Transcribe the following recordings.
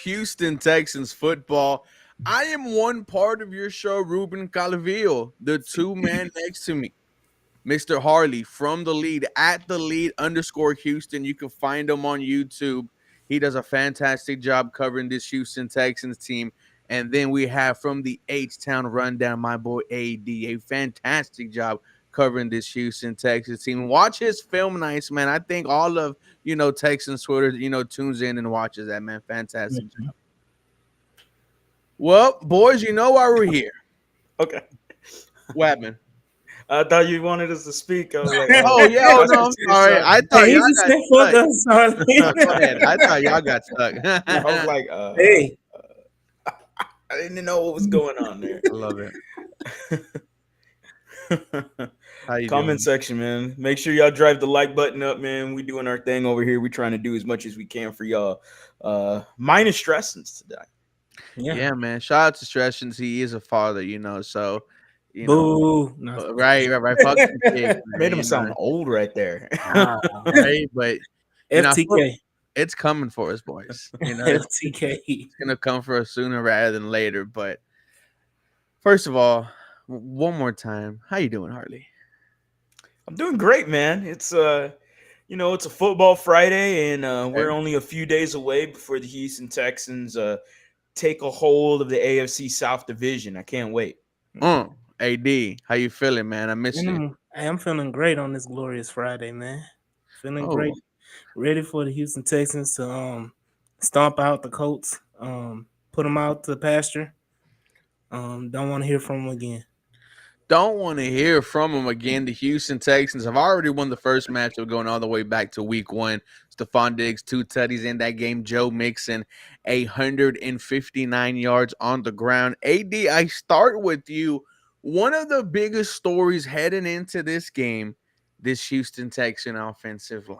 Houston Texans football. I am one part of your show, Ruben Calavillo, the two man next to me, Mr. Harley from the lead at @TheLead_Houston. You can find him on YouTube. He does a fantastic job covering this Houston Texans team. And then we have from the H-Town Rundown, my boy AD, a fantastic job covering this Houston Texans team. Watch his film nights, man. I think all of Texans Twitter, tunes in and watches that, man. Fantastic job. Well, boys, you know why we're here. Okay. What happened? I thought you wanted us to speak. I was like, Oh yeah, oh no, I'm sorry. I thought Hey, y'all he just got said fuck stuck. us, Harley. Go ahead. I thought y'all got stuck. I was like, Hey, I didn't know what was going on there. I love it. How you Comment doing? section, man. Make sure y'all drive the like button up, man. We doing our thing over here. We trying to do as much as we can for y'all. Minus stressings today. Yeah, man. Shout out to Stressins. He is a father, so boo. No. right. Fuck some kids, man, Made him sound old right there. right. But I feel FTK. it's coming for us, boys. It's FTK. gonna come for us sooner rather than later. But first of all, one more time, how you doing, Harley? I'm doing great, man. It's it's a football Friday, and we're only a few days away before the Houston Texans take a hold of the AFC South Division. I can't wait. AD, how you feeling, man? I miss you. I'm feeling great on this glorious Friday, man. Feeling Oh. great. Ready for the Houston Texans to stomp out the Colts, put them out to the pasture. Don't want to hear from them again. Don't want to hear from them again. The Houston Texans have already won the first matchup going all the way back to week 1. Stephon Diggs, 2 tutties in that game. Joe Mixon, 159 yards on the ground. AD, I start with you. One of the biggest stories heading into this game, this Houston Texan offensive line.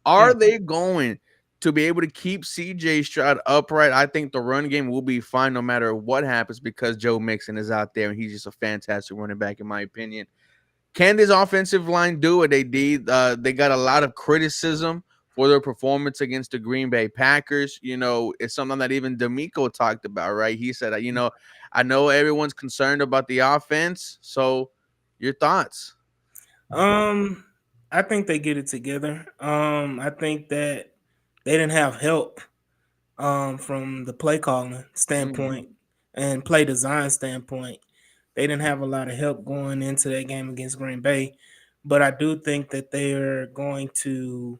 Are they going to be able to keep CJ Stroud upright? I think the run game will be fine no matter what happens because Joe Mixon is out there and he's just a fantastic running back in my opinion. Can this offensive line do it? They got a lot of criticism for their performance against the Green Bay Packers. It's something that even D'Amico talked about, right? He said, I know everyone's concerned about the offense. So your thoughts? I think they get it together. I think that they didn't have help from the play calling standpoint and play design standpoint. They didn't have a lot of help going into that game against Green Bay, but I do think that they're going to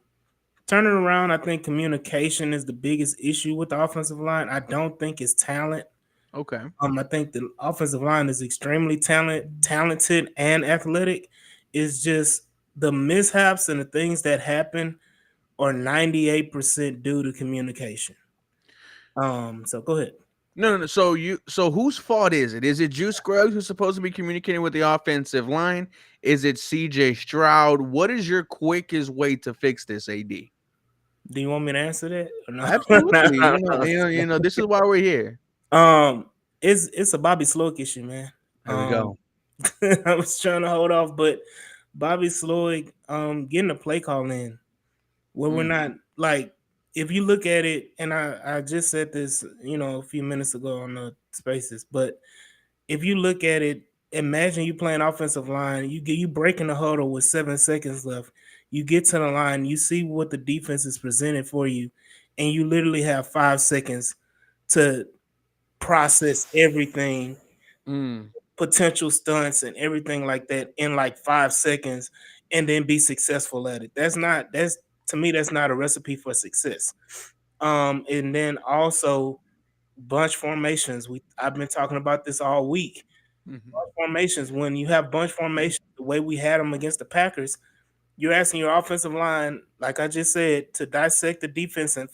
turn it around. I think communication is the biggest issue with the offensive line. I don't think it's talent. Okay. I think the offensive line is extremely talented and athletic. It's just the mishaps and the things that happen are 98% due to communication. So go ahead. No. So whose fault is it? Is it Juice Scruggs who's supposed to be communicating with the offensive line? Is it CJ Stroud? What is your quickest way to fix this, AD? Do you want me to answer that? Or no? Absolutely. This is why we're here. It's a Bobby Sloak issue, man. There we go. I was trying to hold off, but Bobby Sloak getting a play call in where we're not like, if you look at it, and I just said this, a few minutes ago on the spaces, but if you look at it, imagine you playing offensive line, you breaking the huddle with 7 seconds left. You get to the line, you see what the defense is presented for you, and you literally have 5 seconds to process everything, potential stunts and everything like that in like 5 seconds, and then be successful at it. That's to me, that's not a recipe for success. And then also bunch formations. I've been talking about this all week. Bunch formations. When you have bunch formations, the way we had them against the Packers, you're asking your offensive line, like I just said, to dissect the defense in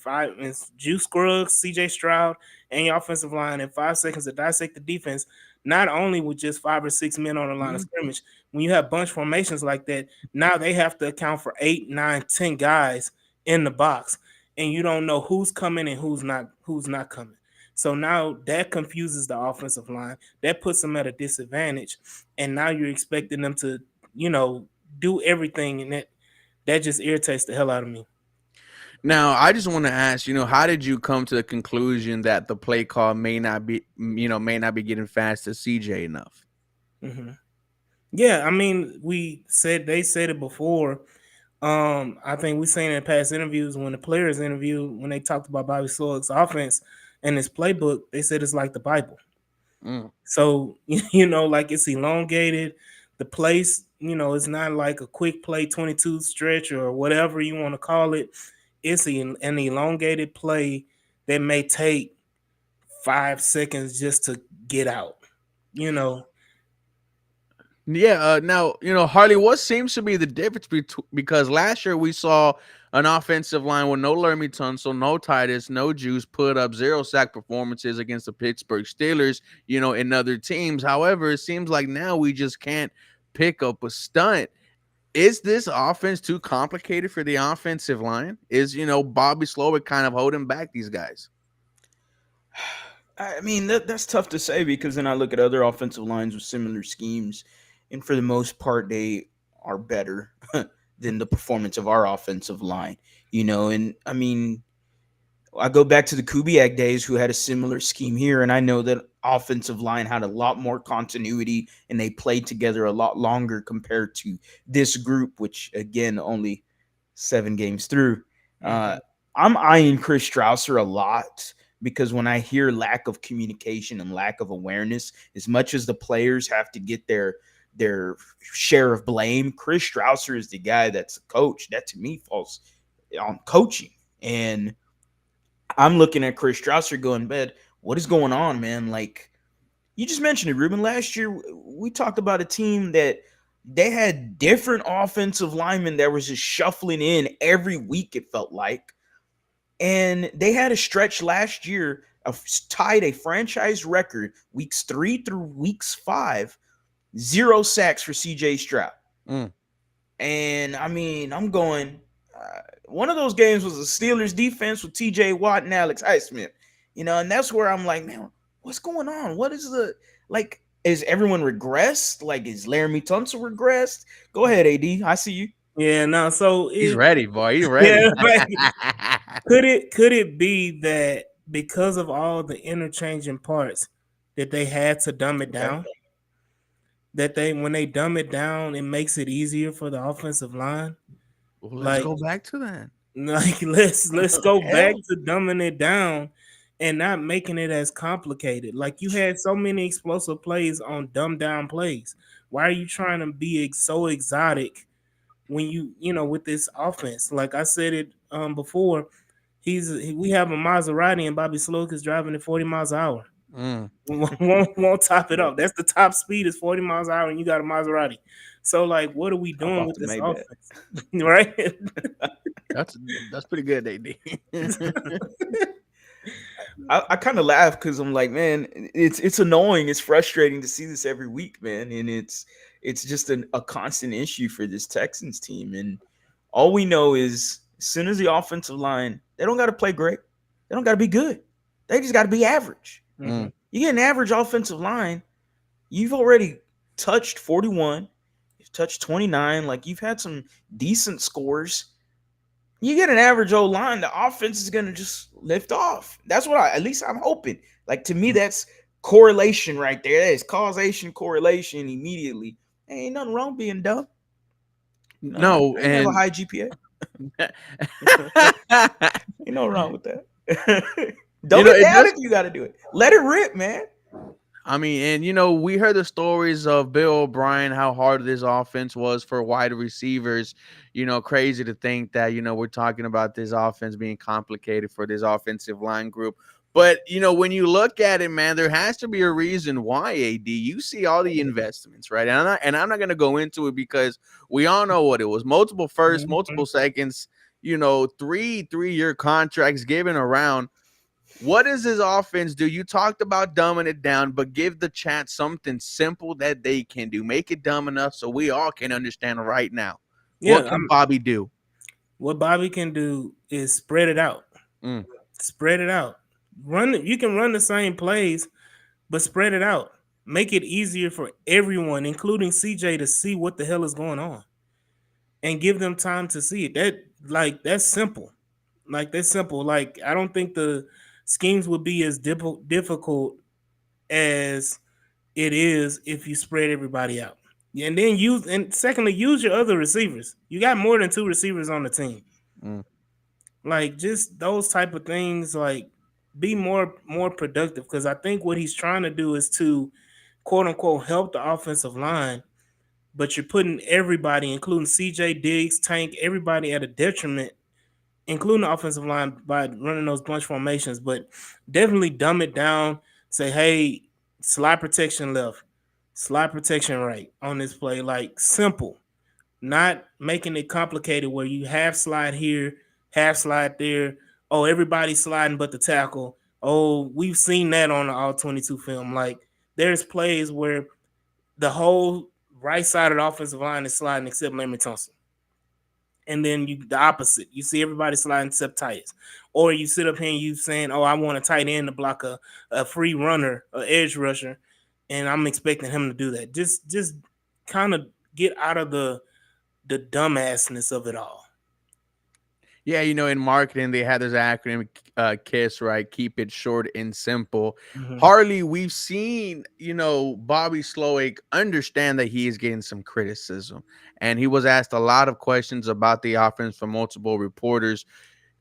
Juice Scruggs, CJ Stroud, and your offensive line in 5 seconds to dissect the defense, not only with just 5 or 6 men on the line of scrimmage. When you have bunch formations like that, now they have to account for 8, 9, 10 guys in the box, and you don't know who's coming and who's not coming. So now that confuses the offensive line. That puts them at a disadvantage, and now you're expecting them to, do everything, and that just irritates the hell out of me. Now, I just want to ask, how did you come to the conclusion that the play call may not be getting fast to CJ enough? Hmm. Yeah, I mean, they said it before. I think we seen in past interviews when the players interviewed when they talked about Bobby Slowick's offense and his playbook, they said it's like the Bible. Mm. So like it's elongated. The place, it's not like a quick play 22 stretch or whatever you want to call it. It's an elongated play that may take 5 seconds just to get out. You know, Yeah. Now, Harley, what seems to be the difference because last year we saw an offensive line with no Laramie Tunsil, no Titus, no Juice put up 0 sack performances against the Pittsburgh Steelers, and other teams. However, it seems like now we just can't pick up a stunt. Is this offense too complicated for the offensive line? Is Bobby Slowick kind of holding back these guys? I mean, that's tough to say because then I look at other offensive lines with similar schemes, and for the most part, they are better than the performance of our offensive line. And I mean, I go back to the Kubiak days, who had a similar scheme here, and I know that offensive line had a lot more continuity and they played together a lot longer compared to this group, which again only 7 games through. mm-hmm. I'm eyeing Chris Strausser a lot because when I hear lack of communication and lack of awareness, as much as the players have to get their share of blame, Chris Strausser is the guy that's a coach. That to me falls on coaching. And I'm looking at Chris Strausser going, "Bed, what is going on, man?" Like you just mentioned it, Ruben. Last year we talked about a team that they had different offensive linemen that was just shuffling in every week. It felt like, and they had a stretch last year of tied a franchise record weeks 3 through weeks 5, 0 sacks for CJ Stroud. Mm. And I mean, I'm going. One of those games was the Steelers defense with T.J. Watt and Alex Highsmith, and that's where I'm like, man, what's going on? What is the like? Is everyone regressed? Like, is Laramie Tunsil regressed? Go ahead, AD. I see you. Yeah, no, so He's ready, boy. He's ready. yeah, right. Could it be that because of all the interchanging parts that they had to dumb it Okay. down? That when they dumb it down, it makes it easier for the offensive line. Well, let's Like, go back to that. let's go back Hell, to dumbing it down and not making it as complicated. Like you had so many explosive plays on dumbed down plays. Why are you trying to be so exotic when with this offense? Like I said it before, we have a Maserati and Bobby Slowick is driving at 40 miles an hour. Mm. Won't top it up. That's the top speed is 40 miles an hour and you got a Maserati. So like what are we I'm doing off with the this Maybach. offense? Right? That's pretty good, AD. I kind of laugh because I'm like, man, it's annoying. It's frustrating to see this every week, man, and it's just a constant issue for this Texans team. And all we know is as soon as the offensive line, they don't got to play great, they don't got to be good, they just got to be average. Mhm. You get an average offensive line, you've already touched 41, you've touched 29, like you've had some decent scores. You get an average old line, the offense is gonna just lift off. That's what at least I'm hoping. Like to me, that's correlation right there. That is causation, correlation immediately. Ain't nothing wrong being dumb. I No, have a and high GPA. Ain't no wrong with that. Dumb it it down does. if you got to do it. Let it rip, man. I mean, and we heard the stories of Bill O'Brien, how hard this offense was for wide receivers. Crazy to think that, we're talking about this offense being complicated for this offensive line group. But, when you look at it, man, there has to be a reason why, AD. You see all the investments, right? And I'm not going to go into it because we all know what it was. Multiple firsts, multiple seconds, 3-year contracts given around. What does his offense do? You talked about dumbing it down, but give the chat something simple that they can do. Make it dumb enough so we all can understand right now. What Yeah, can Bobby do? what Bobby can do is spread it out. Mm. Spread it out. You can run the same plays, but spread it out. Make it easier for everyone, including CJ, to see what the hell is going on. And give them time to see it. That's simple. Like that's simple. Like I don't think the schemes would be as difficult as it is if you spread everybody out. Yeah, and then secondly, use your other receivers. You got more than two receivers on the team. Mm. Like just those type of things, like be more productive. Because I think what he's trying to do is to quote unquote help the offensive line, but you're putting everybody, including CJ Diggs, Tank, everybody at a detriment, including the offensive line by running those bunch formations. But definitely dumb it down. Say, hey, slide protection left, slide protection right on this play. Like simple, not making it complicated where you half slide here, half slide there. Oh, everybody's sliding but the tackle. Oh, we've seen that on the all 22 film. Like there's plays where the whole right side of the offensive line is sliding except Larry Thompson. And then you the opposite. You see everybody sliding except tights. Or you sit up here and you saying, oh, I want a tight end to block a free runner, an edge rusher, and I'm expecting him to do that. Just kind of get out of the dumbassness of it all. Yeah, in marketing they had this acronym KISS, right? Keep it short and simple. Mm-hmm. Harley, we've seen, Bobby Slowick understand that he is getting some criticism, and he was asked a lot of questions about the offense from multiple reporters.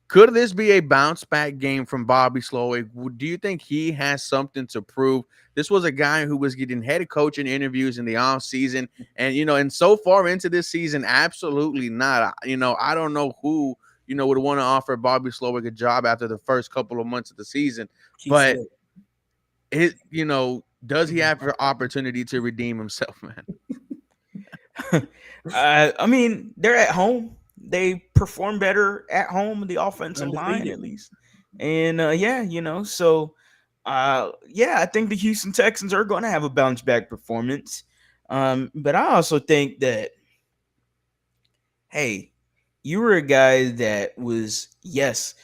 Could this be a bounce back game from Bobby Slowick? Do you think he has something to prove? This was a guy who was getting head coaching interviews in the off season, and so far into this season, absolutely not. I don't know who would want to offer Bobby Slowick a job after the first couple of months of the season, but does he have an opportunity to redeem himself, man? I mean, they're at home. They perform better at home, the offensive line Undefeated. at least. And so I think the Houston Texans are going to have a bounce back performance. But I also think that, hey, you were a guy that was, yes,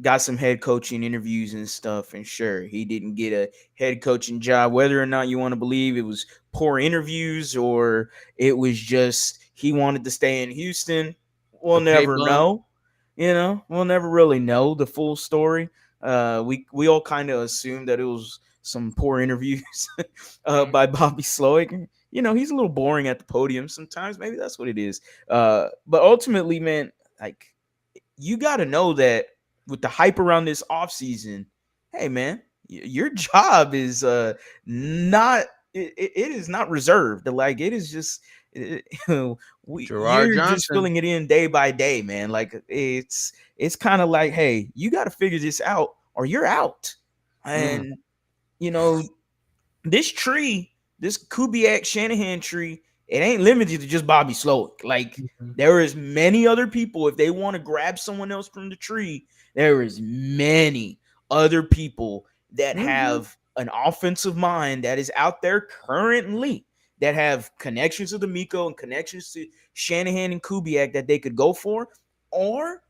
got some head coaching interviews and stuff, and sure, he didn't get a head coaching job, whether or not you want to believe it was poor interviews or it was just he wanted to stay in Houston. We'll The pay never bump. know. We'll never really know the full story. We all kind of assumed that it was some poor interviews by Bobby Slowick. He's a little boring at the podium sometimes. Maybe that's what it is. But ultimately, man, like, you got to know that with the hype around this offseason, hey, man, your job is not it is not reserved. Like, it is just Gerard you're just Johnson. filling it in day by day, man. Like, it's kind of like, hey, you got to figure this out or you're out. And this tree, this Kubiak Shanahan tree, it ain't limited to just Bobby Slowick. Like, there is many other people. If they want to grab someone else from the tree, there is many other people that have an offensive mind that is out there currently that have connections to the Miko and connections to Shanahan and Kubiak that they could go for. Or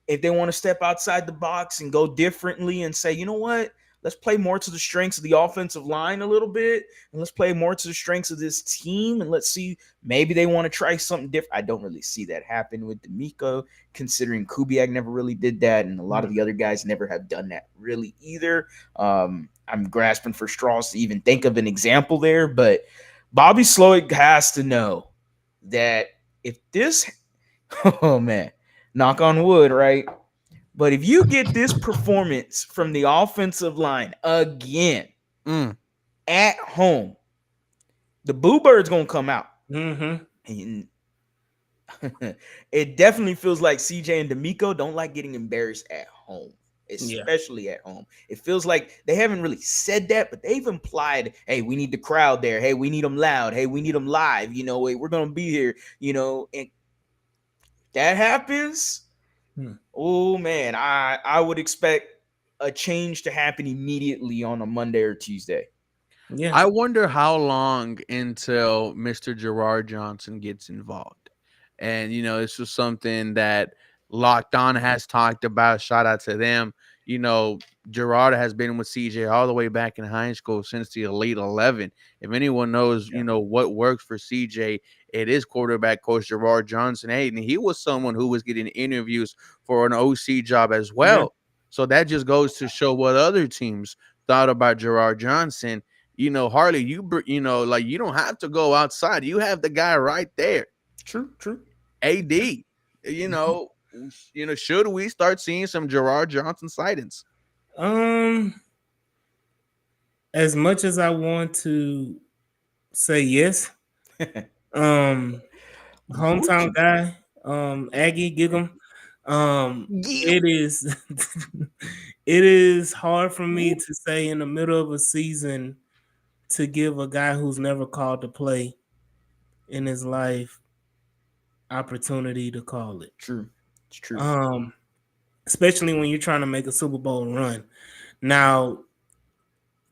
if they want to step outside the box and go differently and say, you know what? Let's play more to the strengths of the offensive line a little bit, and let's play more to the strengths of this team, and let's see, maybe they want to try something different. I don't really see that happen with D'Amico, considering Kubiak never really did that, and a lot of the other guys never have done that really either. I'm grasping for straws to even think of an example there, but Bobby Slowick has to know that if this, oh man, knock on wood, right? But if you get this performance from the offensive line again at home, the Boo Bird's gonna come out. Mm-hmm. And it definitely feels like CJ and D'Amico don't like getting embarrassed at home, especially at home. It feels like they haven't really said that, but they've implied, hey, we need the crowd there. Hey, we need them loud. Hey, we need them live. We're gonna be here. And that happens. Oh man, I would expect a change to happen immediately on a Monday or Tuesday. Yeah. I wonder how long until Mr. Gerard Johnson gets involved. And, this was something that Locked On has talked about. Shout out to them. you know, Gerard has been with CJ all the way back in high school since the Elite 11. If anyone knows, Yeah. what works for CJ, it is quarterback coach Gerard Johnson. Hey, and he was someone who was getting interviews for an OC job as Yeah. well. So that just goes to show what other teams thought about Gerard Johnson. Harley, like you don't have to go outside. You have the guy right there. True, true. AD. You Mhm. know, should we start seeing some Gerard Johnson sightings? Um, as much as I want to say yes, um, hometown Unfortunate. guy, Aggie Gig'em, Yeah. it is it is hard for me to say in the middle of a season to give a guy who's never called to play in his life opportunity to call it. True. It's true. Um, especially when you're trying to make a Super Bowl run. Now,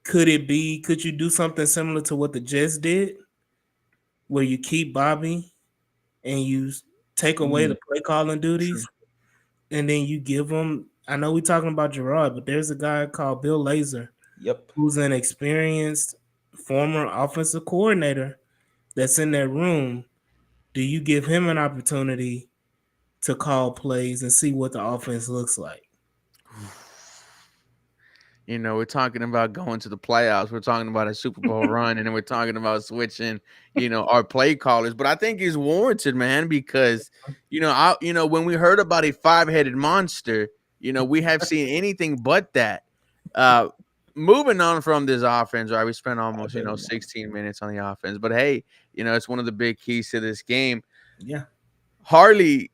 could you do something similar to what the Jets did, where you keep Bobby and you take away the Mm, play calling true. duties, and then you give him? I know we're talking about Gerard, but there's a guy called Bill Lazor Yep. who's an experienced former offensive coordinator that's in that room. Do you give him an opportunity to call plays and see what the offense looks like? We're talking about going to the playoffs. We're talking about a Super Bowl run, and then we're talking about switching, our play callers. But I think it's warranted, man, because when we heard about a five-headed monster, we have seen anything but that. Uh, Moving on from this offense, right? We spent almost 16 minutes on the offense, but hey, it's one of the big keys to this game. Yeah. Harley,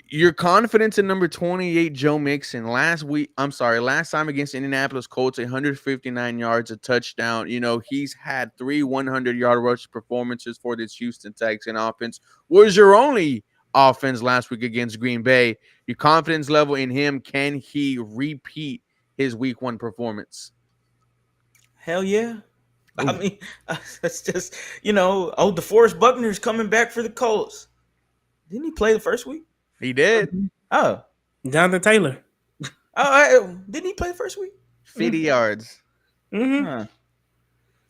your confidence in number 28, Joe Mixon, last time against Indianapolis Colts, 159 yards, a touchdown. He's had three 100-yard rush performances for this Houston Texan offense. Was your only offense last week against Green Bay. Your confidence level in him, can he repeat his week one performance? Hell yeah. I Ooh, mean, that's just DeForest Buckner's coming back for the Colts. Didn't he play the first week? he did. Mhm. Oh, Jonathan Taylor. didn't he play the first week? 50 yards. Mm-hmm. Huh.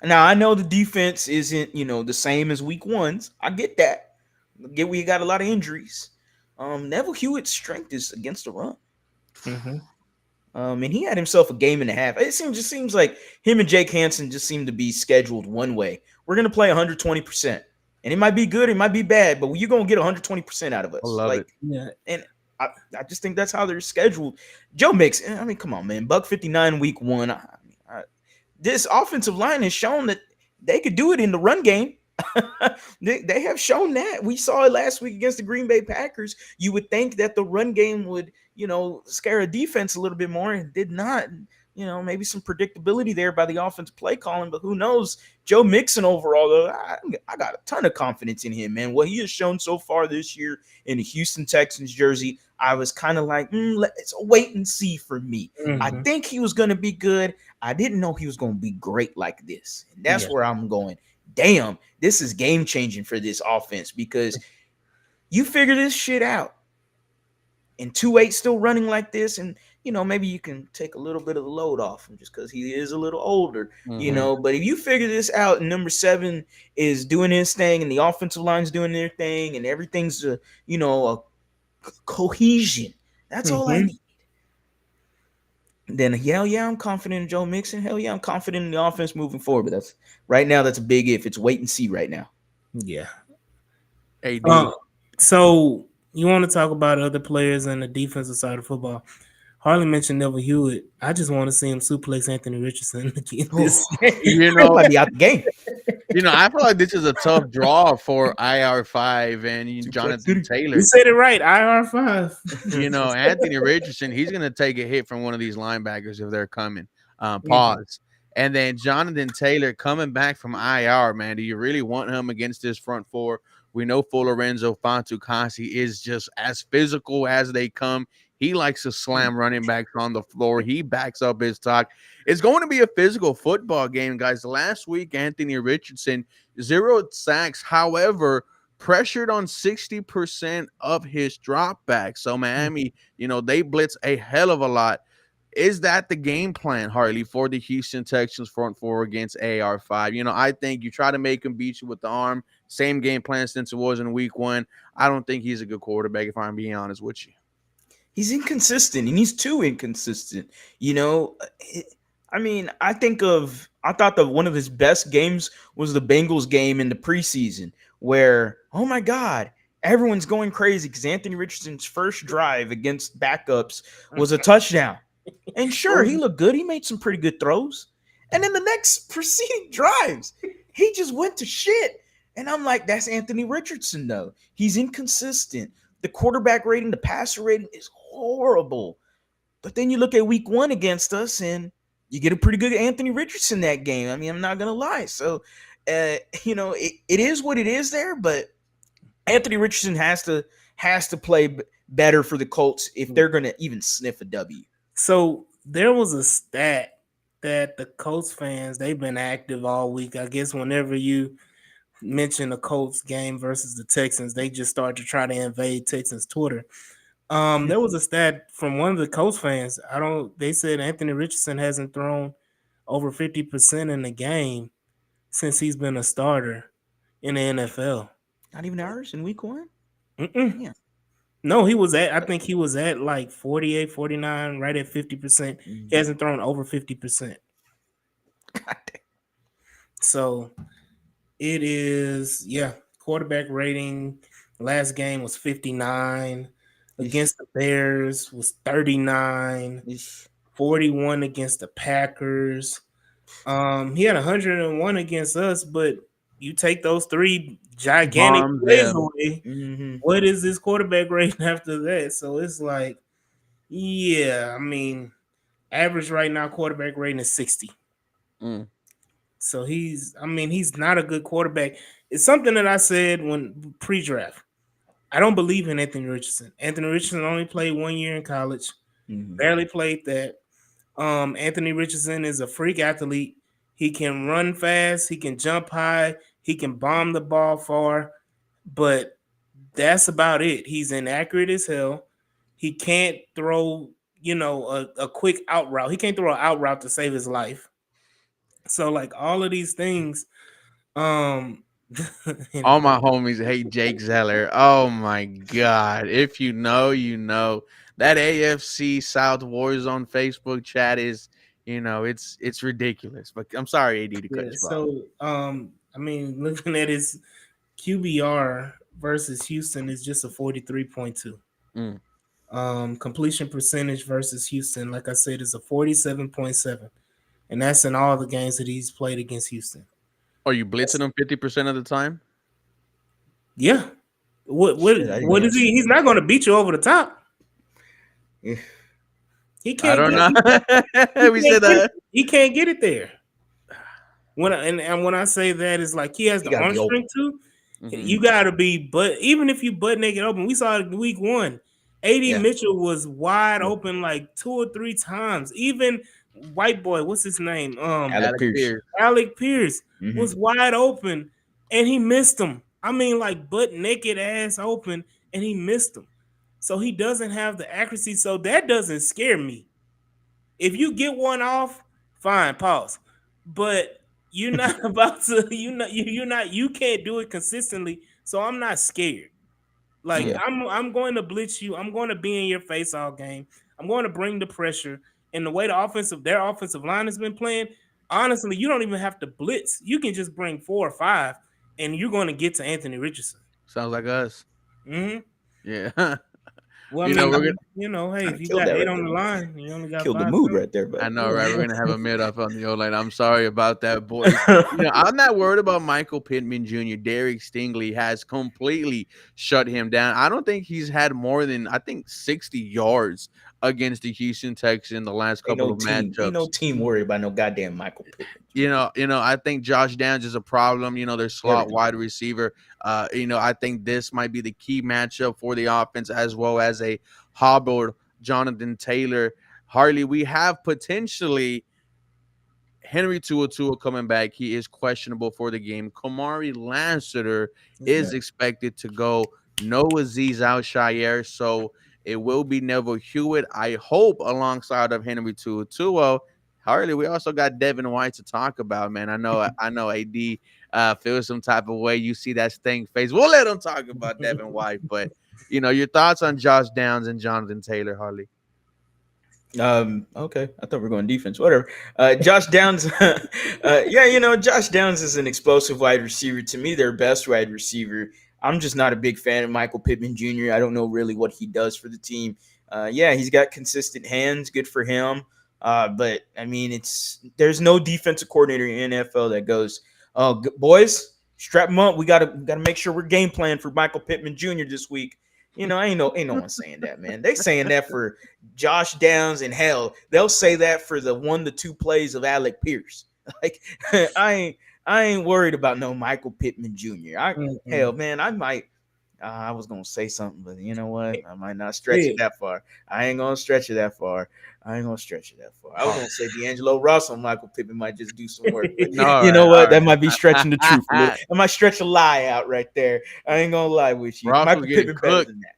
Now I know the defense isn't the same as week one's. I get that. I get we got a lot of injuries. Neville Hewitt's strength is against the run. Mm-hmm. And he had himself a game and a half. Just seems like him and Jake Hansen just seem to be scheduled one way. We're gonna play 120%, and it might be good, it might be bad, but you're gonna get 120% out of I us. love it. Like, Yeah. and I just think that's how they're scheduled. Joe Mixon. I mean, come on, man. Buck 59 week one. This offensive line has shown that they could do it in the run game. They have shown that. We saw it last week against the Green Bay Packers. You would think that the run game would, scare a defense a little bit more, and did not. Maybe some predictability there by the offensive play calling, but who knows? Joe Mixon overall, though, I got a ton of confidence in him, man. What he has shown so far this year in the Houston Texans jersey, I was kind of like, it's a wait and see for me. I Mm-hmm. think he was going to be good. I didn't know he was going to be great like this. And that's Yeah. where I'm going. Damn, this is game changing for this offense, because you figure this shit out and 2-8 still running like this, and maybe you can take a little bit of the load off him just because he is a little older, Mhm. but if you figure this out and number 7 is doing his thing and the offensive line's doing their thing and everything's a cohesion, that's all I Mm-hmm. need. Then hell yeah, I'm confident in Joe Mixon. Hell yeah, I'm confident in the offense moving forward. But that's right now, that's a big if. It's wait and see right now. Yeah. AD. So you want to talk about other players on the defensive side of football? Harley mentioned Neville Hewitt. I just want to see him suplex Anthony Richardson again Oh, this game. You he know, might be out the game. I feel like this is a tough draw for IR5 and Suplex Jonathan City. You Taylor. said it right. IR5. Anthony Richardson, he's going to take a hit from one of these linebackers if they're coming. Mhm. Pause. And then Jonathan Taylor coming back from IR, man. Do you really want him against this front four? We know Lorenzo Fantukasi is just as physical as they come. He likes to slam running backs on the floor. He backs up his talk. It's going to be a physical football game, guys. Last week, Anthony Richardson, 0 sacks. However, pressured on 60% of his dropbacks. So Miami, they blitz a hell of a lot. is that the game plan, Harley, for the Houston Texans front four against AR5? I think you try to make him beat you with the arm. Same game plan since it was in week one. I don't think he's a good quarterback, if I'm being honest with you. He's inconsistent, and he's too inconsistent. You know, I mean, I thought that one of his best games was the Bengals game in the preseason, where oh my god, everyone's going crazy because Anthony Richardson's first drive against backups was a touchdown. And sure, he looked good. He made some pretty good throws. And then the next preceding drives, he just went to shit. And I'm like, that's Anthony Richardson, though. He's inconsistent. The quarterback rating, the passer rating is horrible. But then you look at week one against us, and you get a pretty good Anthony Richardson that game. I mean, I'm not going to lie. So, it is what it is there, but Anthony Richardson has to play better for the Colts if they're going to even sniff a W. So there was a stat that the Colts fans, they've been active all week. I guess whenever you mention the Colts game versus the Texans, they just start to try to invade Texans Twitter. There was a stat from one of the Colts fans. They said Anthony Richardson hasn't thrown over 50% in the game since he's been a starter in the NFL. Not even ours in week one? Yeah. No, I think he was at like 48, 49, right at 50%. He hasn't thrown over 50%. So it is, quarterback rating last game was 59. Against the Bears was 39. 41 against the Packers. He had 101 against us, but you take those three gigantic plays away. What is this quarterback rating after that? So it's like, I mean, average right now quarterback rating is 60. So he's not a good quarterback. It's something that I said when pre-draft. I don't believe in Anthony Richardson. Anthony Richardson only played 1 year in college, barely played that. Anthony Richardson is a freak athlete. He can run fast. He can jump high. He can bomb the ball far. But that's about it. He's inaccurate as hell. He can't throw, a quick out route. He can't throw an out route to save his life. So, like, all of these things. All my homies hate Jake Zeller. Oh, my God. If you know, you know. That AFC South Warzone Facebook chat is, it's ridiculous. But I'm sorry, AD, to cut you off. So, looking at his QBR versus Houston is just a 43.2. Completion percentage versus Houston, like I said, is a 47.7. And that's in all the games that he's played against Houston. Are you blitzing him 50% of the time? Yeah. What is he? He's not going to beat you over the top. He can't. I don't know. We said that he can't get it there. When I say that, it's like he has the arm strength too. You got to be, but even if you butt naked open, we saw it week one. AD Mitchell was wide open like 2 or 3 times. Even white boy, what's his name? Alec Pierce. Alec Pierce was wide open, and he missed him. I mean, like butt naked ass open, and he missed him. So he doesn't have the accuracy. So that doesn't scare me. If you get one off, fine, pause. But you're not about to. You can't do it consistently. So I'm not scared. Like I'm going to blitz you. I'm going to be in your face all game. I'm going to bring the pressure. And the way their offensive line has been playing, honestly, you don't even have to blitz. You can just bring 4 or 5, and you're going to get to Anthony Richardson. Sounds like us. Yeah. Well, hey, if you got 8 on the line, you only got 5. Killed the mood right there, but I know, right? We're gonna have a mid off on the O line. I'm sorry about that, boys. I'm not worried about Michael Pittman Jr. Derek Stingley has completely shut him down. I don't think he's had more than 60 yards against the Houston Texans in the last couple of matchups. Ain't no team worried about no goddamn Michael Pittman. I think Josh Downs is a problem. Their slot wide receiver. I think this might be the key matchup for the offense, as well as a hobbled Jonathan Taylor. Harley, we have potentially Henry TuaTua coming back. He is questionable for the game. Kamari Lassiter is expected to go. No Azeez Al-Shaair. So it will be Neville Hewitt, I hope, alongside of Henry Tuo. Harley, we also got Devin White to talk about, man. I know AD feels some type of way. You see that stink face. We'll let him talk about Devin White, but your thoughts on Josh Downs and Jonathan Taylor, Harley? Okay, I thought we were going defense. Whatever. Josh Downs, yeah, Josh Downs is an explosive wide receiver. To me, their best wide receiver. I'm just not a big fan of Michael Pittman Jr. I don't know really what he does for the team. Yeah, he's got consistent hands, good for him. But I mean, there's no defensive coordinator in the NFL that goes, "Oh, boys, strap them up. We gotta make sure we're game plan for Michael Pittman Jr. this week." Ain't no one saying that, man. They saying that for Josh Downs, and hell, they'll say that for the 1 to 2 plays of Alec Pierce. Like, I ain't worried about no Michael Pittman Jr. Hell, man, I might. I was gonna say something, but you know what? I might not stretch it that far. I ain't gonna stretch it that far. I was gonna say D'Angelo Russell, Michael Pittman might just do some work, but All you right, know what? all That might be stretching the truth a little. right. I might stretch a lie out right there. I ain't gonna lie with you. Russell Michael getting Pittman better cooked. than that.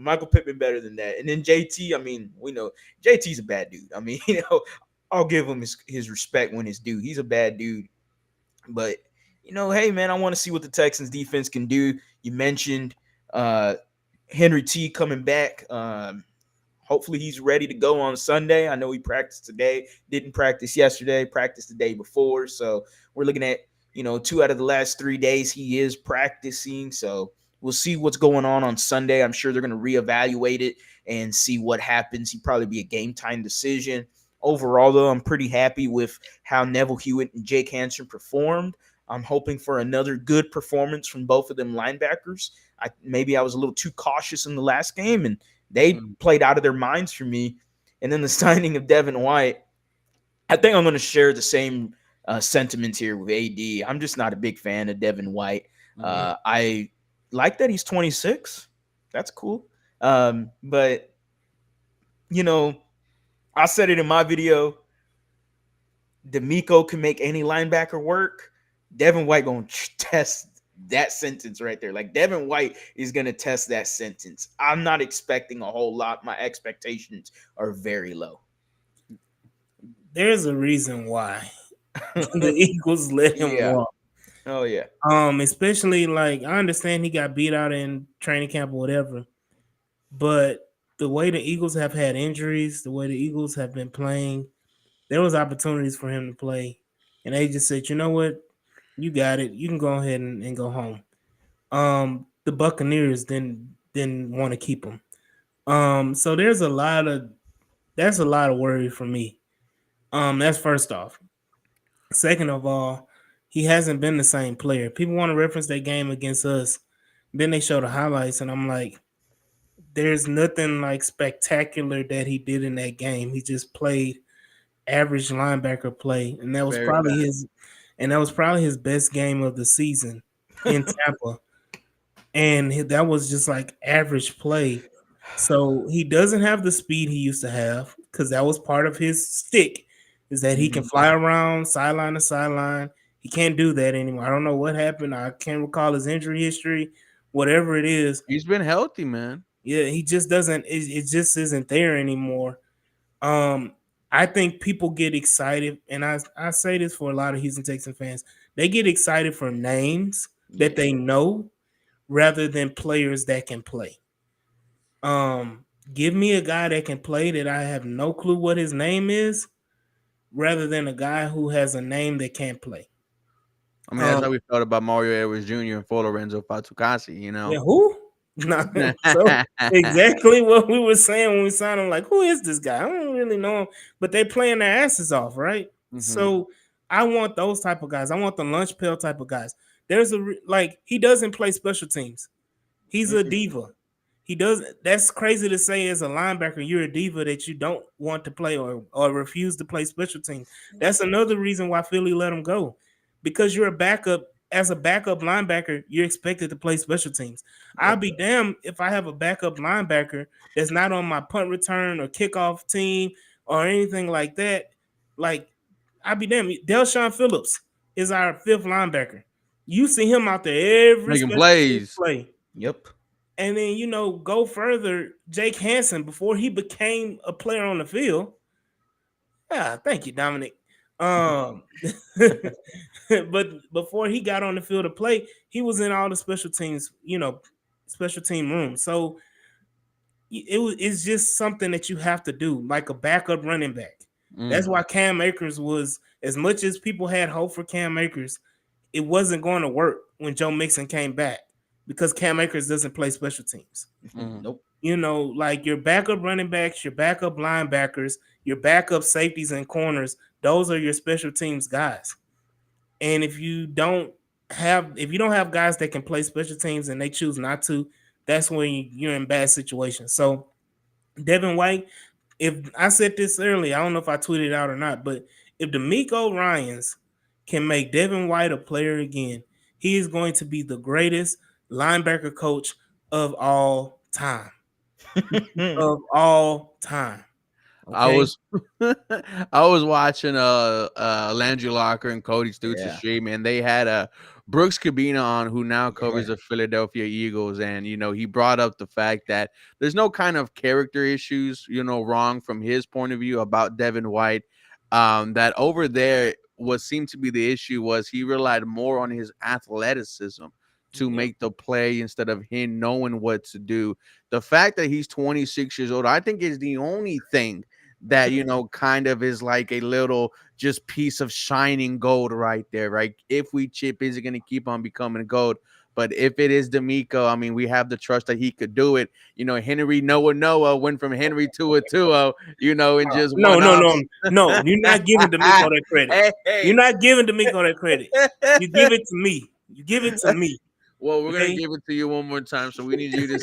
Michael Pittman better than that. And then JT, I mean, we know JT's a bad dude. I mean, I'll give him his respect when it's due. He's a bad dude. But, hey, man, I want to see what the Texans defense can do. You mentioned Henry T coming back. Hopefully he's ready to go on Sunday. I know he practiced today, didn't practice yesterday, practiced the day before. So we're looking at, 2 out of the last 3 days he is practicing. So we'll see what's going on Sunday. I'm sure they're going to reevaluate it and see what happens. He'd probably be a game time decision. Overall, though, I'm pretty happy with how Neville Hewitt and Jake Hansen performed. I'm hoping for another good performance from both of them linebackers. Maybe I was a little too cautious in the last game, and they played out of their minds for me. And then the signing of Devin White, I think I'm going to share the same sentiments here with AD. I'm just not a big fan of Devin White. I like that he's 26. That's cool. But, I said it in my video. D'Amico can make any linebacker work. Devin White going to test that sentence right there. Like, Devin White is going to test that sentence. I'm not expecting a whole lot. My expectations are very low. There's a reason why the Eagles let him walk. Oh yeah. Especially, like, I understand he got beat out in training camp or whatever, but the way the Eagles have had injuries, the way the Eagles have been playing, there was opportunities for him to play, and they just said, you know what, you got it, you can go ahead and go home. The Buccaneers didn't want to keep him. So that's a lot of worry for me. That's first off. Second of all, he hasn't been the same player. People want to reference that game against us. Then they show the highlights, and I'm like, there's nothing like spectacular that he did in that game. He just played average linebacker play, and that was probably his best game of the season in Tampa. And that was just like average play. So he doesn't have the speed he used to have, because that was part of his stick, is that he can fly around sideline to sideline. He can't do that anymore. I don't know what happened. I can't recall his injury history, whatever it is. He's been healthy, man. Yeah, he just doesn't. It just isn't there anymore. I think people get excited, and I say this for a lot of Houston Texans fans. They get excited for names that they know rather than players that can play. Give me a guy that can play that I have no clue what his name is, rather than a guy who has a name that can't play. I mean, that's how we felt about Mario Edwards Jr. and Lorenzo Fatukasi, Yeah, who? So exactly what we were saying when we signed him. Like, who is this guy? I don't really know him, but they're playing their asses off, right? So I want those type of guys. I want the lunch pail type of guys. There's he doesn't play special teams. He's a diva. He does. That's crazy to say as a linebacker, you're a diva that you don't want to play or refuse to play special teams. That's another reason why Philly let him go, because you're a backup. As a backup linebacker, you're expected to play special teams. I'll be damned if I have a backup linebacker that's not on my punt return or kickoff team or anything like that. Like, I'll be damned. Delshon Phillips is our 5th linebacker. You see him out there every making plays. play. Yep. And then, go further. Jake Hansen, before he became a player on the field. Thank you, Dominic. Um, but before he got on the field to play, he was in all the special teams, special team rooms. So it's just something that you have to do, like a backup running back. That's why Cam Akers was, as much as people had hope for Cam Akers, it wasn't going to work when Joe Mixon came back because Cam Akers doesn't play special teams. Nope. Like your backup running backs, your backup linebackers, your backup safeties and corners, those are your special teams guys. And if you don't have guys that can play special teams and they choose not to, that's when you're in bad situations. So Devin White, if I said this earlier, I don't know if I tweeted it out or not, but if DeMeco Ryans can make Devin White a player again, he is going to be the greatest linebacker coach of all time. Of all time. I Okay. was I was watching Landry Locker and Cody Stutes' Yeah. stream, and they had Brooks Cabina on, who now covers Yeah. the Philadelphia Eagles, and he brought up the fact that there's no kind of character issues, wrong from his point of view about Devin White. That over there, what seemed to be the issue was he relied more on his athleticism to Yep. make the play instead of him knowing what to do. The fact that he's 26 years old, I think, is the only thing that kind of is like a little just piece of shining gold right there, right? If we chip, is it going to keep on becoming gold? But if it is D'Amico, I mean, we have the trust that he could do it. Henry Noah went from Henry to a Tua, in just No, one no, off. no, no. You're not giving D'Amico that credit. Hey, You're hey. not giving D'Amico that credit. You give it to me. You give it to me. Well, we're gonna Okay. give it to you one more time. So we need you to,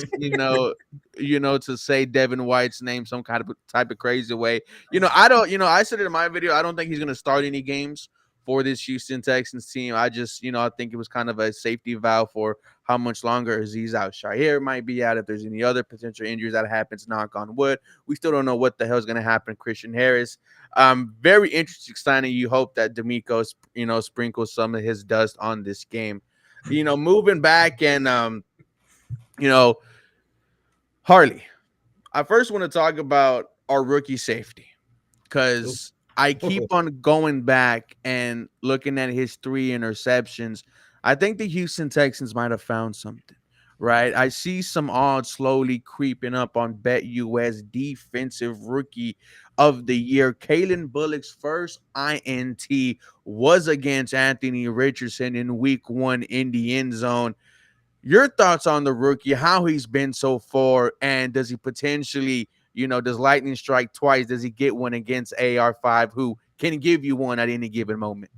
to say Devin White's name some kind of type of crazy way. I don't. I said it in my video. I don't think he's gonna start any games for this Houston Texans team. I just, I think it was kind of a safety valve for how much longer Aziz out. Shahir might be out if there's any other potential injuries that happens. Knock on wood. We still don't know what the hell's gonna happen. Christian Harris. Very interesting signing. You hope that D'Amico, sprinkles some of his dust on this game. Moving back and Harley. I first want to talk about our rookie safety because I keep on going back and looking at his 3 interceptions. I think the Houston Texans might have found something, right? I see some odds slowly creeping up on BetUS defensive rookie of the year. Kalen Bullock's first INT was against Anthony Richardson in week 1 in the end zone. Your thoughts on the rookie, how he's been so far, and does he potentially, does lightning strike twice? Does he get one against AR5, who can give you one at any given moment?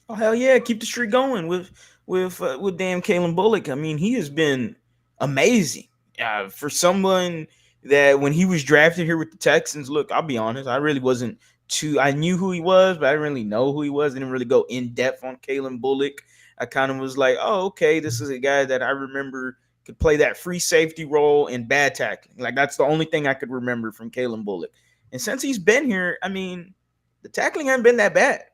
Oh hell yeah! Keep the streak going with damn Kalen Bullock. I mean, he has been amazing for someone that when he was drafted here with the Texans. Look, I'll be honest, I really wasn't too. I knew who he was, but I didn't really know who he was. I didn't really go in depth on Kalen Bullock. I kind of was like, oh, okay, this is a guy that I remember could play that free safety role in bad tackling. Like that's the only thing I could remember from Kalen Bullock. And since he's been here, I mean, the tackling hasn't been that bad.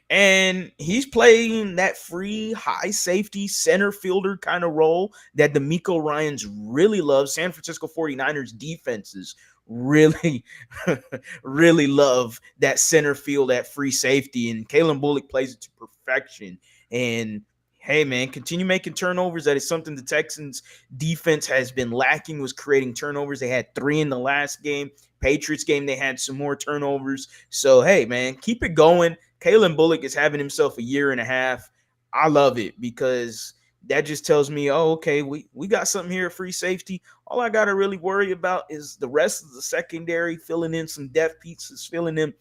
And he's playing that free high safety center fielder kind of role that D'Amico Ryans really loves. San Francisco 49ers defenses really, really love that center field, that free safety. And Kalen Bullock plays it to perfection. And hey, man, continue making turnovers. That is something the Texans defense has been lacking, was creating turnovers. They had 3 in the last game. Patriots game, they had some more turnovers. So, hey, man, keep it going. Kalen Bullock is having himself a year and a half. I love it because that just tells me, oh, okay, we got something here at free safety. All I got to really worry about is the rest of the secondary, filling in some depth pieces, filling in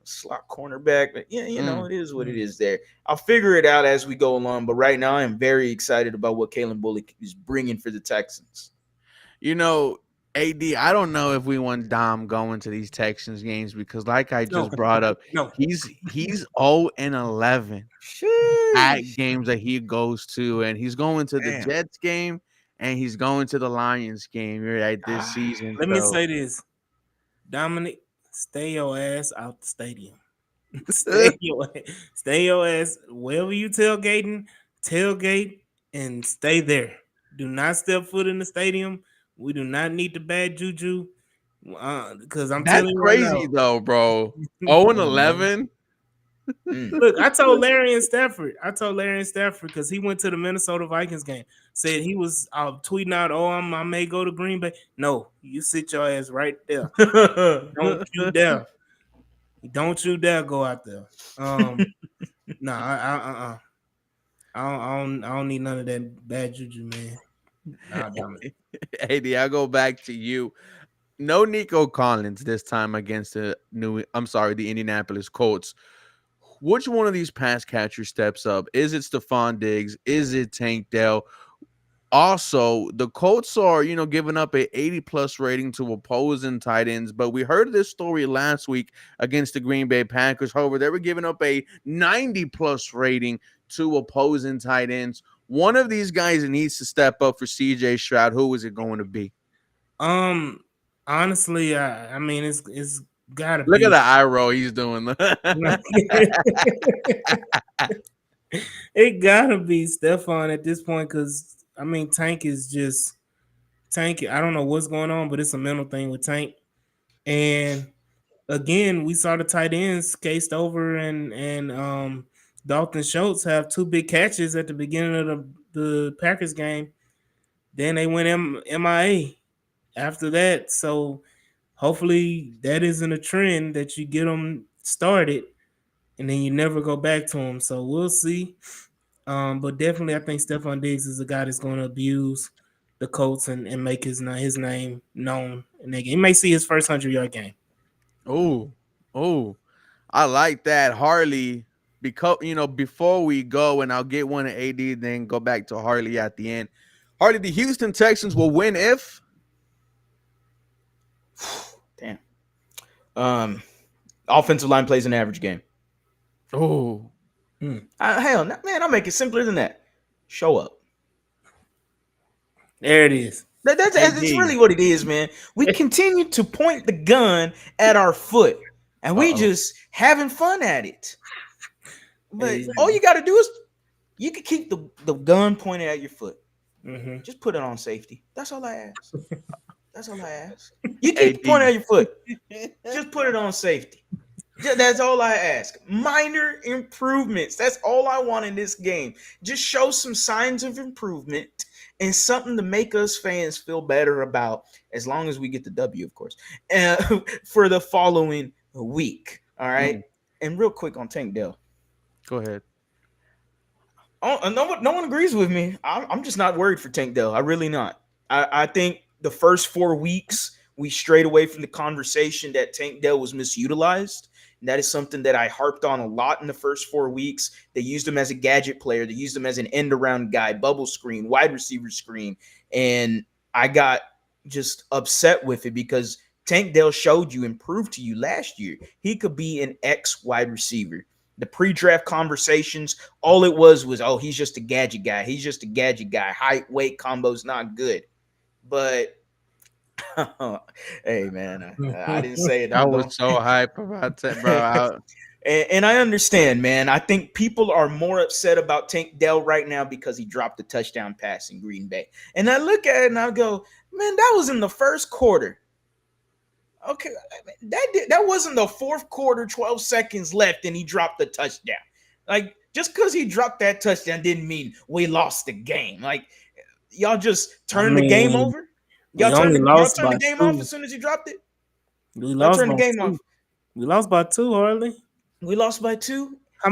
slot cornerback. But yeah, it is what it is there. I'll figure it out as we go along. But right now, I am very excited about what Kalen Bullock is bringing for the Texans. AD, I don't know if we want Dom going to these Texans games because, like I just brought up, No. he's 0-11 at games that he goes to, and he's going to the Jets game and he's going to the Lions game right this season. Let me say this, Dominic, stay your ass out the stadium. stay your ass wherever you tailgate and stay there. Do not step foot in the stadium. We do not need the bad juju. Because I'm That's telling you right crazy now. though, bro. 0 and Come on, man. 11. Mm. Look, I told Larry and Stafford. I told Larry and Stafford because he went to the Minnesota Vikings game. Said he was tweeting out, "Oh, I may go to Green Bay." No, you sit your ass right there. Don't you dare. Don't you dare go out there. Nah, I don't need none of that bad juju, man. Nah, damn it. AD, I go back to you. No Nico Collins this time against the Indianapolis Colts. Which one of these pass catchers steps up? Is it Stephon Diggs? Is it Tank Dell? Also, the Colts are, giving up a 80 plus rating to opposing tight ends, but we heard this story last week against the Green Bay Packers. However, they were giving up a 90 plus rating to opposing tight ends. One of these guys needs to step up for CJ Stroud. Who is it going to be? Um, honestly, I mean, it's gotta Look at be. the eye roll he's doing. It gotta be Stephon at this point because I mean Tank is just Tank. I don't know what's going on, but it's a mental thing with Tank. And again, we saw the tight ends cased over and Dalton Schultz have two big catches at the beginning of the Packers game. Then they went MIA after that. So hopefully that isn't a trend that you get them started and then you never go back to them. So we'll see. But definitely, I think Stephon Diggs is a guy that's going to abuse the Colts and make his name known. And he may see his first 100-yard game. Oh, I like that, Harley. Because before we go, and I'll get one at AD, then go back to Harley at the end. Harley, the Houston Texans will win if Damn. Offensive line plays an average game. oh Hell, man, I'll make it simpler than that. Show up. There it is. It's really what it is, man. We continue to point the gun at our foot, and we just having fun at it. But all you got to do is you can keep the gun pointed at your foot. Mm-hmm. Just put it on safety. That's all I ask. That's all I ask. You keep pointing at your foot. Just put it on safety. That's all I ask. Minor improvements. That's all I want in this game. Just show some signs of improvement and something to make us fans feel better about, as long as we get the W, of course, for the following week. All right. And real quick on Tank Dell. Go ahead. Oh, no one agrees with me. I'm just not worried for Tank Dell. I really not. I think the first 4 weeks we strayed away from the conversation that Tank Dell was misutilized. And that is something that I harped on a lot in the first 4 weeks. They used him as a gadget player. They used him as an end-around guy, bubble screen, wide receiver screen. And I got just upset with it because Tank Dell showed you and proved to you last year he could be an X wide receiver. The pre-draft conversations, all it was, oh, he's just a gadget guy. He's just a gadget guy. Height, weight combo's not good. But hey, man, I didn't say it. I was so hype about that, bro. And I understand, man. I think people are more upset about Tank Dell right now because he dropped a touchdown pass in Green Bay. And I look at it and I go, man, that was in the first quarter. Okay, that wasn't the fourth quarter, 12 seconds left, and he dropped the touchdown. Like, just because he dropped that touchdown didn't mean we lost the game. Like, y'all just turned the game over. Y'all turned the game off as soon as he dropped it. We lost by 2. We lost by 2, Harley. We lost by 2. How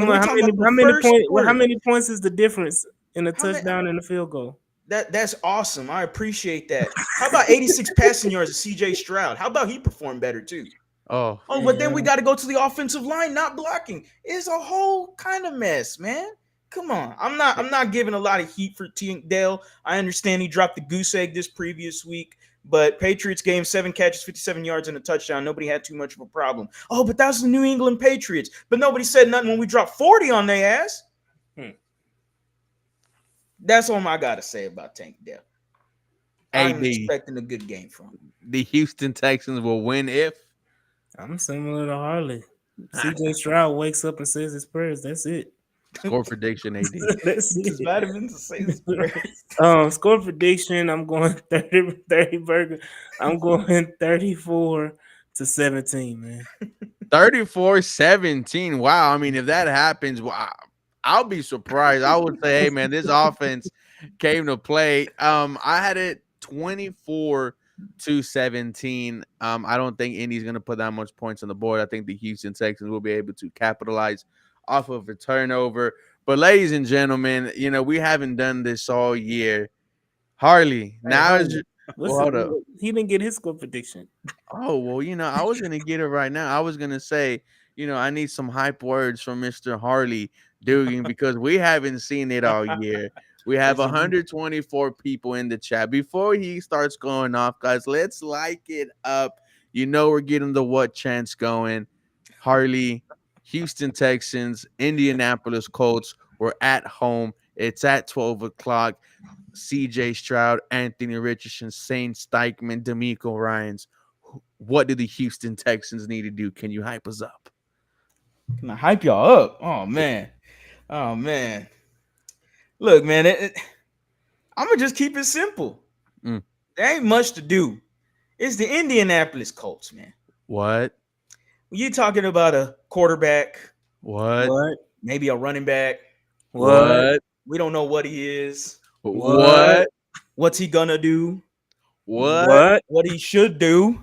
many points is the difference in a touchdown and a field goal? That's awesome. I appreciate that. How about 86 passing yards of CJ Stroud? How about he performed better too? Oh, but then we got to go to the offensive line not blocking. It's a whole kind of mess, man. Come on. I'm not giving a lot of heat for Tank Dell. I understand he dropped the goose egg this previous week, but Patriots game, 7 catches, 57 yards and a touchdown. Nobody had too much of a problem. Oh, but that was the New England Patriots. But nobody said nothing when we dropped 40 on their ass. That's all I got to say about Tank Dell. I'm expecting a good game from him. The Houston Texans will win if? I'm similar to Harley. CJ Stroud wakes up and says his prayers. That's it. Score prediction, AD. That's Eat his it. vitamins and say his prayers. Score prediction. I'm going 30 burger. I'm going 34-17, man. 34-17. Wow. I mean, if that happens, wow, I'll be surprised. I would say, hey man, this offense came to play. I had it 24-17. I don't think Indy's gonna put that much points on the board. I think the Houston Texans will be able to capitalize off of a turnover. But ladies and gentlemen, we haven't done this all year. Harley, Hey, now is Harley, well, hold up. he didn't get his score prediction. Oh, well, I was going to get it right now. I was going to say, I need some hype words from Mr. Harley Dugan because we haven't seen it all year. We have Yes, you do. 124 people in the chat. Before he starts going off, guys, let's like it up. We're getting the what chance going. Harley, Houston Texans, Indianapolis Colts. We're at home. It's at 12 o'clock. CJ Stroud, Anthony Richardson, Shane Steichman, D'Amico Ryans. What do the Houston Texans need to do? Can you hype us up? Can I hype y'all up? Oh man. Oh man. Look, man, I'm gonna just keep it simple. Mm. There ain't much to do. It's the Indianapolis Colts, man. What? When you're talking about a quarterback, What? maybe a running back, What? we don't know what he is. What? What's he gonna do? What? What he should do?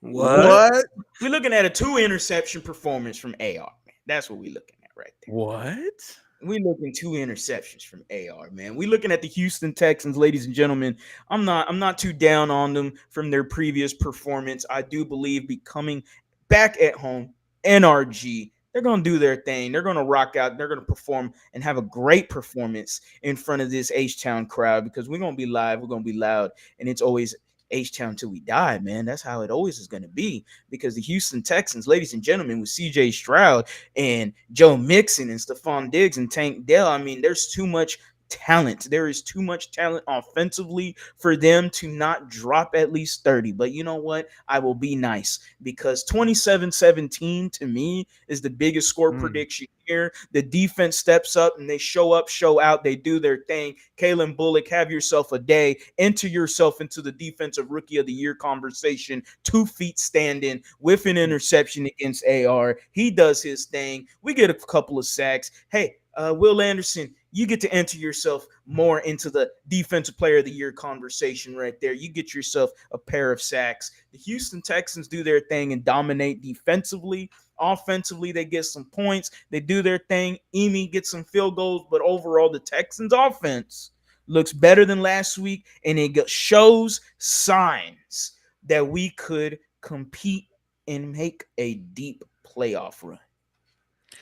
What? We're looking at a 2 interception performance from AR, man. That's what we're looking at right there. What? We looking 2 interceptions from AR, man. We looking at the Houston Texans, ladies and gentlemen. I'm not too down on them from their previous performance. I do believe becoming back at home, NRG, they're gonna do their thing. They're gonna rock out. They're gonna perform and have a great performance in front of this H-Town crowd because we're gonna be live. We're gonna be loud, and it's always H-Town till we die, man. That's how it always is going to be because the Houston Texans, ladies and gentlemen, with CJ Stroud and Joe Mixon and Stephon Diggs and Tank Dell, I mean, there's too much talent. There is too much talent offensively for them to not drop at least 30. But you know what? I will be nice because 27-17 to me is the biggest score prediction here. The defense steps up and they show up, show out. They do their thing. Kalen Bullock, have yourself a day. Enter yourself into the defensive rookie of the year conversation. 2 feet standing with an interception against AR. He does his thing. We get a couple of sacks. Hey, Will Anderson, you get to enter yourself more into the defensive player of the year conversation right there. You get yourself a pair of sacks. The Houston Texans do their thing and dominate defensively. Offensively, they get some points. They do their thing. Emi gets some field goals, but overall, the Texans offense looks better than last week, and it shows signs that we could compete and make a deep playoff run.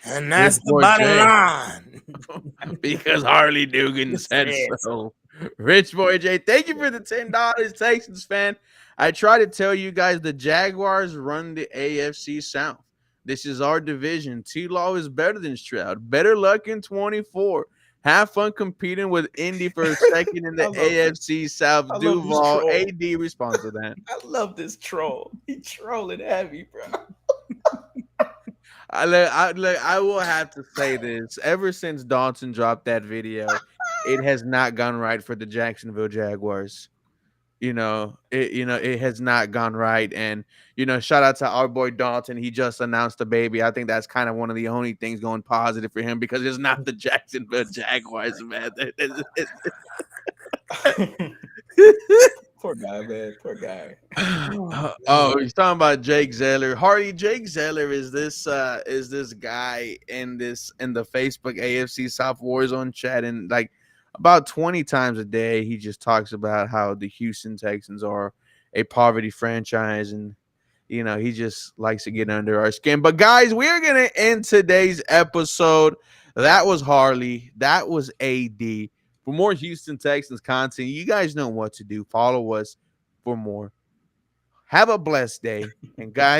And that's the bottom line. Because Harley Dugan said so. Rich Boy J, thank you for the $10, Texans fan. I try to tell you guys the Jaguars run the AFC South. This is our division. T-Law is better than Stroud. Better luck in 24. Have fun competing with Indy for a second in the AFC South. Duval, AD responds to that. I love this troll. He's trolling heavy, bro. I will have to say this. Ever since Dawson dropped that video, it has not gone right for the Jacksonville Jaguars. It has not gone right. And, shout out to our boy Dalton. He just announced a baby. I think that's kind of one of the only things going positive for him because it's not the Jacksonville Jaguars, man. Poor guy, man. Poor guy. He's talking about Jake Zeller. Hardy, Jake Zeller is this guy in the Facebook AFC South Warzone chat, and like about 20 times a day he just talks about how the Houston Texans are a poverty franchise, and he just likes to get under our skin. But guys, we're gonna end today's episode. That was Harley. That was AD. For more Houston Texans content, you guys know what to do. Follow us for more. Have a blessed day. And guys,